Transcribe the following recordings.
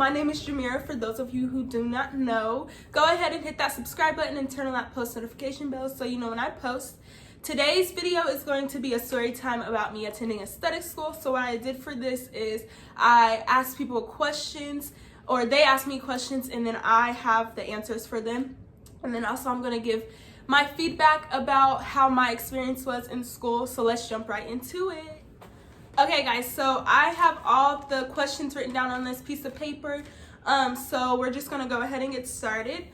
my name is Jamira. For those of you who do not know, go ahead and hit that subscribe button and turn on that post notification bell so you know when I post. Today's video is going to be a story time about me attending aesthetic school. So what I did for this is I asked people questions, or they asked me questions, and then I have the answers for them. And then also I'm going to give my feedback about how my experience was in school. So let's jump right into it. Okay guys, so I have all the questions written down on this piece of paper. So we're just gonna go ahead and get started.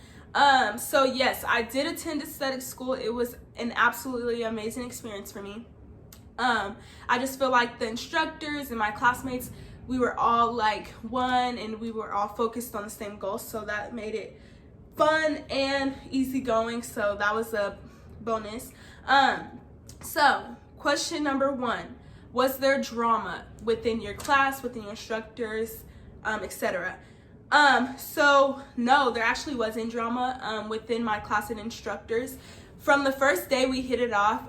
So yes, I did attend aesthetic school. It was an absolutely amazing experience for me. I just feel like the instructors and my classmates, we were all like one, and we were all focused on the same goal. So that made it fun and easygoing. So that was a bonus. So question number one. Was there drama within your class, within your instructors, etc.? So no, there actually wasn't drama within my class and instructors. From the first day we hit it off.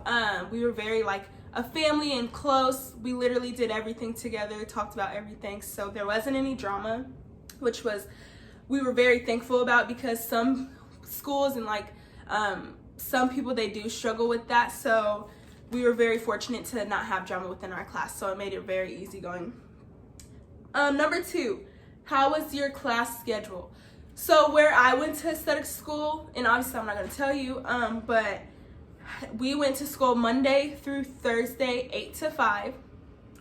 We were very like a family and close. We literally did everything together, talked about everything. So there wasn't any drama, which we were very thankful about, because some schools and like some people, they do struggle with that. So we were very fortunate to not have drama within our class, so it made it very easygoing. Number two, how was your class schedule? So where I went to aesthetic school, and obviously I'm not going to tell you, but we went to school Monday through Thursday, 8 to 5,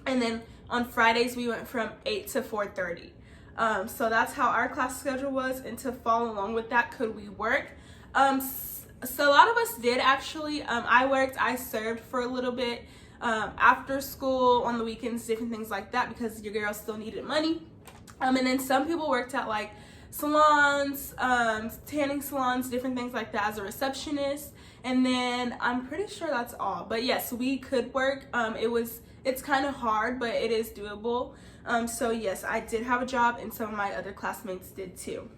and then on Fridays we went from 8 to 4:30. So that's how our class schedule was, and to follow along with that, could we work? So a lot of us did actually. I served for a little bit after school, on the weekends, different things like that, because your girl still needed money. And then some people worked at like salons, tanning salons, different things like that as a receptionist. And then I'm pretty sure that's all. But yes, we could work. It's kind of hard, but it is doable. So yes, I did have a job, and some of my other classmates did too.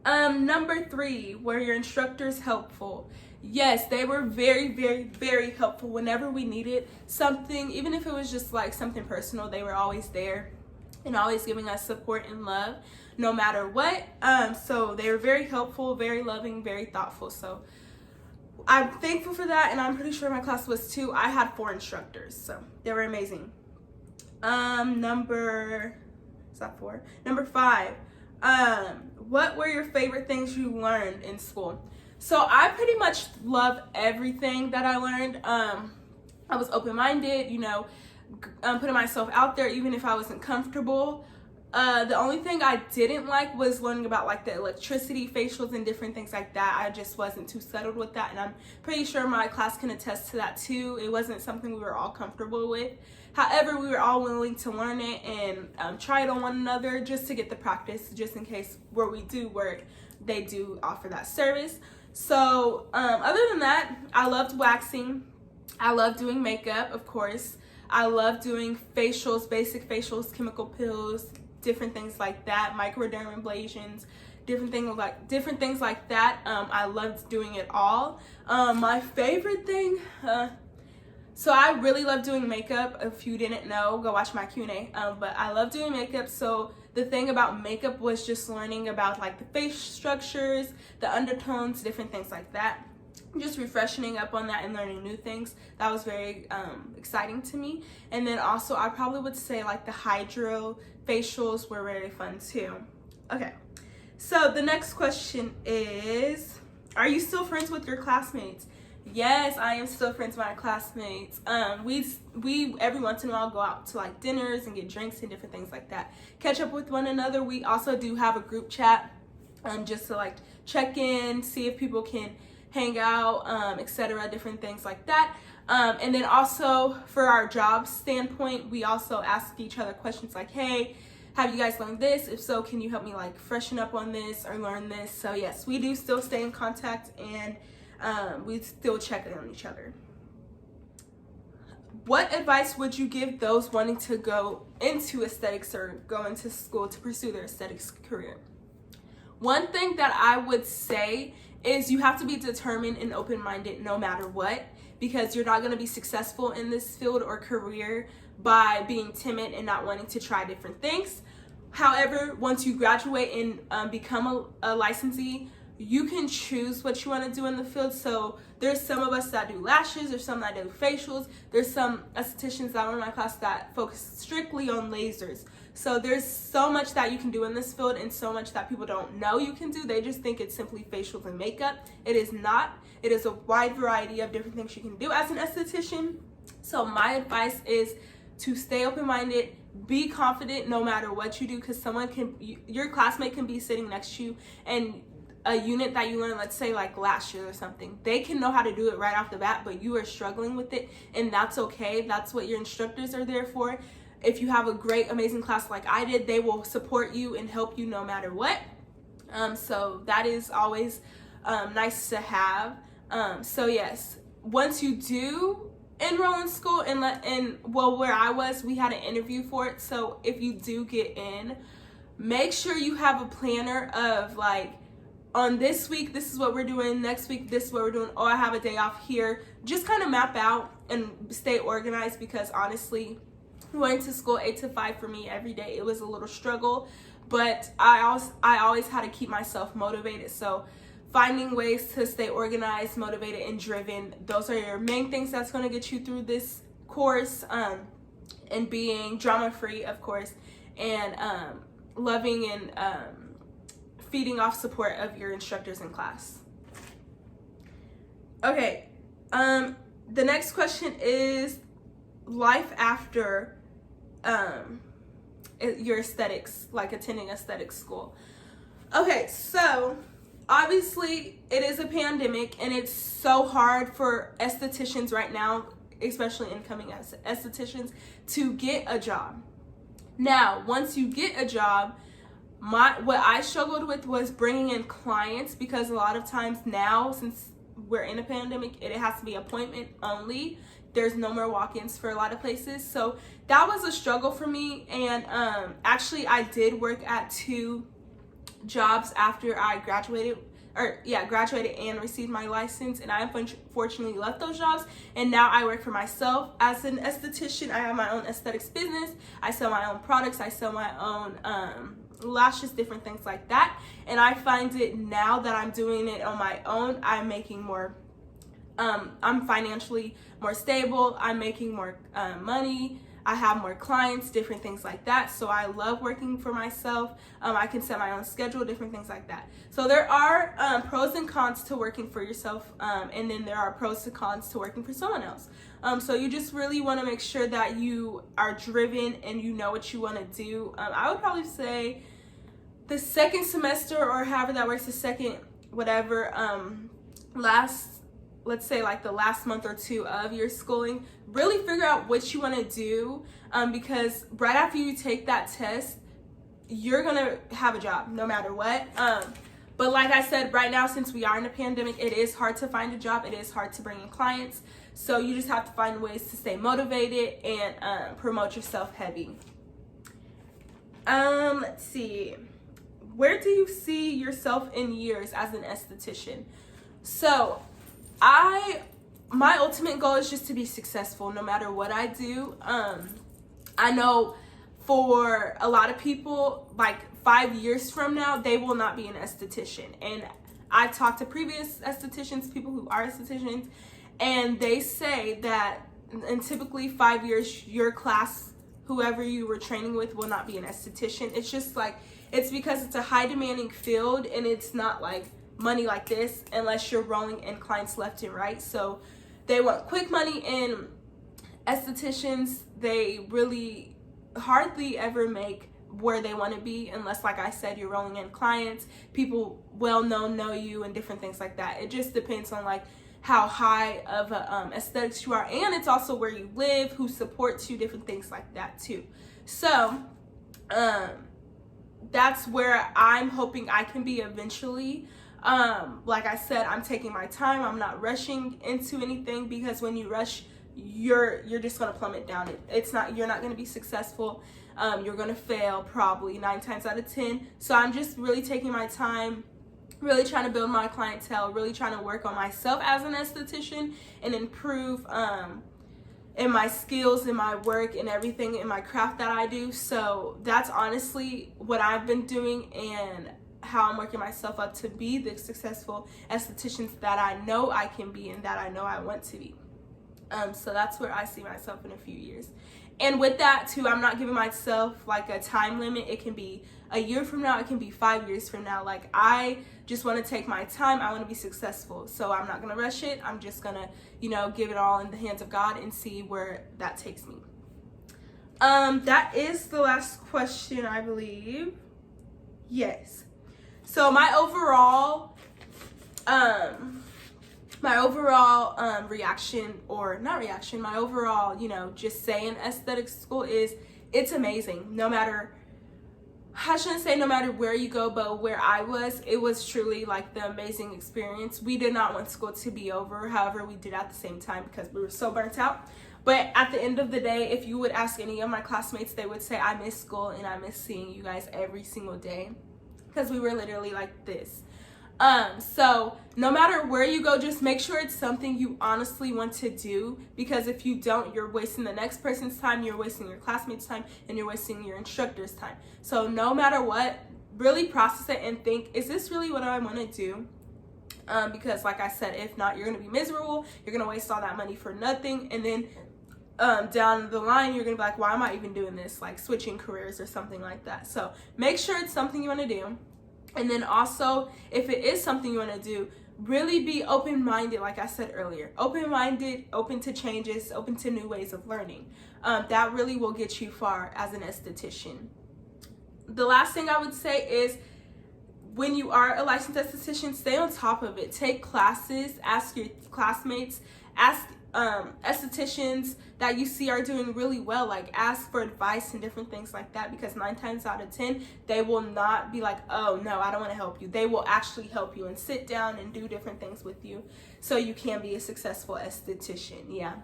Number three, were your instructors helpful? Yes, they were very, very, very helpful whenever we needed something. Even if it was just like something personal, they were always there and always giving us support and love no matter what. So they were very helpful, very loving, very thoughtful. So I'm thankful for that, and I'm pretty sure my class was too. I had 4 instructors, so they were amazing. Number 5. What were your favorite things you learned in school? So I pretty much love everything that I learned. I was open-minded, putting myself out there even if I wasn't comfortable. The only thing I didn't like was learning about like the electricity, facials, and different things like that. I just wasn't too settled with that, and I'm pretty sure my class can attest to that too. It wasn't something we were all comfortable with. However, we were all willing to learn it and try it on one another, just to get the practice, just in case where we do work, they do offer that service. So other than that, I loved waxing. I loved doing makeup, of course. I loved doing facials, basic facials, chemical peels, different things like that, microdermabrasions, different things like that. I loved doing it all. My favorite thing, so I really love doing makeup. If you didn't know, go watch my Q&A. But I love doing makeup. So the thing about makeup was just learning about like the face structures, the undertones, different things like that. Just refreshing up on that and learning new things. That was very exciting to me. And then also I probably would say like the hydro facials were very fun too. Okay, so the next question is, are you still friends with your classmates? Yes, I am still friends with my classmates. We every once in a while go out to like dinners and get drinks and different things like that. Catch up with one another. We also do have a group chat just to like check in, see if people can hang out, etc., different things like that. And then also for our job standpoint, we also ask each other questions like, hey, have you guys learned this? If so, can you help me like freshen up on this or learn this? So yes, we do still stay in contact, and we still check in on each other. What advice would you give those wanting to go into aesthetics or go into school to pursue their aesthetics career? One thing that I would say is you have to be determined and open-minded no matter what, because you're not going to be successful in this field or career by being timid and not wanting to try different things. However, once you graduate and become a licensee, you can choose what you want to do in the field. So there's some of us that do lashes, there's some that do facials, there's some estheticians that are in my class that focus strictly on lasers. So there's so much that you can do in this field and so much that people don't know you can do. They just think it's simply facials and makeup. It is not. It is a wide variety of different things you can do as an esthetician. So my advice is to stay open-minded, be confident no matter what you do, because your classmate can be sitting next to you, and a unit that you learn, let's say like lashes or something, they can know how to do it right off the bat, but you are struggling with it, and that's okay. That's what your instructors are there for. If you have a great, amazing class like I did, they will support you and help you no matter what. So that is always nice to have. So yes, once you do enroll in school, and well, where I was, we had an interview for it. So if you do get in, make sure you have a planner of like, on this week, this is what we're doing. Next week, this is what we're doing. Oh, I have a day off here. Just kind of map out and stay organized, because honestly, going to school 8 to 5 for me every day, it was a little struggle, but I always had to keep myself motivated. So finding ways to stay organized, motivated, and driven, those are your main things that's going to get you through this course, and being drama-free, of course, and loving and feeding off support of your instructors in class. Okay, the next question is life after your aesthetics, like attending aesthetic school. Okay, so obviously it is a pandemic, and it's so hard for estheticians right now, especially incoming estheticians, to get a job. Now, once you get a job, what I struggled with was bringing in clients, because a lot of times now, since we're in a pandemic, it has to be appointment only. There's no more walk-ins for a lot of places. So that was a struggle for me. And actually, I did work at 2 jobs after I graduated and received my license, and I unfortunately left those jobs, and now I work for myself as an esthetician. I have my own aesthetics business. I sell my own products. I sell my own lashes, different things like that. And I find it now that I'm doing it on my own, I'm making more, I'm financially more stable, I'm making more money, I have more clients, different things like that. So I love working for myself. I can set my own schedule, different things like that. So there are pros and cons to working for yourself, and then there are pros and cons to working for someone else. So you just really want to make sure that you are driven and you know what you want to do. I would probably say the second semester, or however that works, the second whatever, let's say like the last month or 2 of your schooling, really figure out what you want to do, because right after you take that test, you're gonna have a job no matter what. But like I said, right now, since we are in a pandemic, it is hard to find a job. It is hard to bring in clients. So you just have to find ways to stay motivated and promote yourself heavy. Let's see. Where do you see yourself in years as an esthetician? So my ultimate goal is just to be successful no matter what I do. I know for a lot of people, like 5 years from now, they will not be an esthetician. And I talked to previous estheticians, people who are estheticians, and they say that in typically 5 years, your class, whoever you were training with, will not be an esthetician. It's just like, it's because it's a high demanding field, and it's not like money like this unless you're rolling in clients left and right. So they want quick money, and estheticians, they really hardly ever make where they want to be unless, like I said, you're rolling in clients, people well known know you, and different things like that. It just depends on like how high of a aesthetics you are, and it's also where you live, who supports you, different things like that too. So that's where I'm hoping I can be eventually. Like I said, I'm taking my time. I'm not rushing into anything, because when you rush, you're just gonna plummet down. You're not gonna be successful. You're gonna fail probably 9 times out of 10. So I'm just really taking my time, really trying to build my clientele, really trying to work on myself as an esthetician and improve in my skills, in my work, and everything in my craft that I do. So that's honestly what I've been doing and how I'm working myself up to be the successful esthetician that I know I can be and that I know I want to be. So that's where I see myself in a few years. And with that too, I'm not giving myself like a time limit. It can be a year from now, it can be 5 years from now. Like, I just want to take my time. I want to be successful. So I'm not going to rush it. I'm just going to, give it all in the hands of God and see where that takes me. That is the last question, I believe. Yes. So my overall reaction, or not reaction, my overall, just saying aesthetic school is, it's amazing. No matter, I shouldn't say no matter where you go, but where I was, it was truly like the amazing experience. We did not want school to be over. However, we did at the same time because we were so burnt out. But at the end of the day, if you would ask any of my classmates, they would say, I miss school and I miss seeing you guys every single day, because we were literally like this. So no matter where you go, just make sure it's something you honestly want to do, because if you don't, you're wasting the next person's time, you're wasting your classmates' time, and you're wasting your instructor's time. So no matter what, really process it and think, is this really what I want to do? Because like I said, if not, you're going to be miserable. You're going to waste all that money for nothing. And then down the line, you're going to be like, why am I even doing this? Like switching careers or something like that. So make sure it's something you want to do. And then also, if it is something you want to do, really be open-minded, like I said earlier. Open-minded, open to changes, open to new ways of learning. That really will get you far as an esthetician. The last thing I would say is, when you are a licensed esthetician, stay on top of it. Take classes, ask your classmates, ask estheticians that you see are doing really well, like ask for advice and different things like that, because 9 times out of 10 they will not be like, oh no, I don't want to help you. They will actually help you and sit down and do different things with you so you can be a successful esthetician.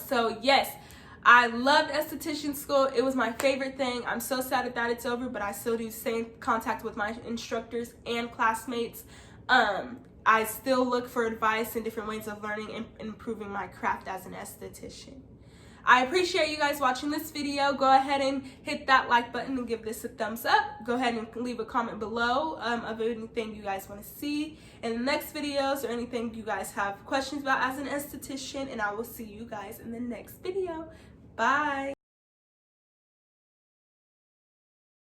So yes, I loved esthetician school. It was my favorite thing. I'm so sad that it's over, but I still do stay in contact with my instructors and classmates. I still look for advice and different ways of learning and improving my craft as an esthetician. I appreciate you guys watching this video. Go ahead and hit that like button and give this a thumbs up. Go ahead and leave a comment below of anything you guys want to see in the next videos, or anything you guys have questions about as an esthetician, and I will see you guys in the next video. Bye.